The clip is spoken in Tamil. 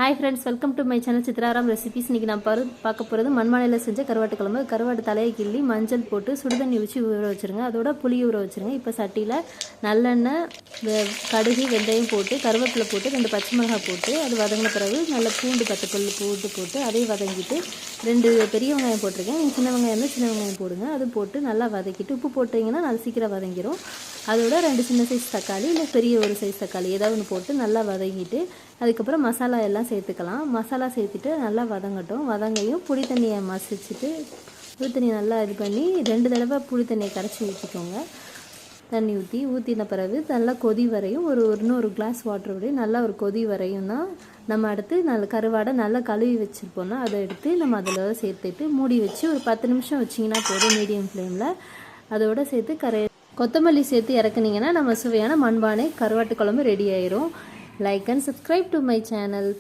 Hi friends welcome to my channel Chitraram recipes. இன்றைக்கி நான் பார்க்க போகிறது மண்பானையில் செஞ்ச கருவாட்டு குழம்பு. கருவாட்டு தலையை கிள்ளி மஞ்சள் போட்டு சுடுதண்ணி ஊற்றி ஊற வச்சுருங்க. அதோட புளி ஊற வச்சுருங்க. இப்போ சட்டியில் நல்லெண்ணெய், கடுகு, வெந்தயம் போட்டு கருவேப்பிலை போட்டு 2 பச்சை மிளகாய் போட்டு அது வதங்கின பிறகு நல்ல பூண்டு 10 பல் போட்டு அதையும் வதங்கிட்டு 2 பெரிய வெங்காயம் போட்டிருக்கேன். நீங்கள் சின்ன வெங்காயம் இருந்தால் சின்ன வெங்காயம் போடுங்க. அது போட்டு நல்லா வதக்கிட்டு உப்பு போட்டிங்கன்னா நல்லா சீக்கிரம் வதங்கிடும். அதோட 2 சின்ன சைஸ் தக்காளி இல்லை பெரிய ஒரு சைஸ் தக்காளி ஏதாவது ஒன்று போட்டு நல்லா வதங்கிட்டு அதுக்கப்புறம் மசாலா எல்லாம் சேர்த்துக்கலாம். மசாலா சேர்த்துட்டு நல்லா வதங்கட்டும். வதங்கையும் புளி தண்ணியை மசிச்சுட்டு புளி தண்ணி நல்லா இது பண்ணி 2 தடவை புளி தண்ணியை கரைச்சி ஊற்றிக்கோங்க. தண்ணி ஊற்றின பிறகு நல்லா கொதி வரையும் இன்னொரு கிளாஸ் வாட்டர் விட நல்லா ஒரு கொதி வரையும் தான் நம்ம அடுத்து நல்ல கருவாடை நல்லா கழுவி வச்சுருப்போம்னா அதை எடுத்து நம்ம அதில் சேர்த்துட்டு மூடி வச்சு ஒரு 10 நிமிஷம் வச்சிங்கன்னா போதும் மீடியம் ஃப்ளேமில். அதோடு சேர்த்து கொத்தமல்லி சேர்த்து இறக்குனீங்கன்னா நம்ம சுவையான மண்பானை கருவாட்டு குழம்பு ரெடி ஆயிரும். Like and subscribe to my channel.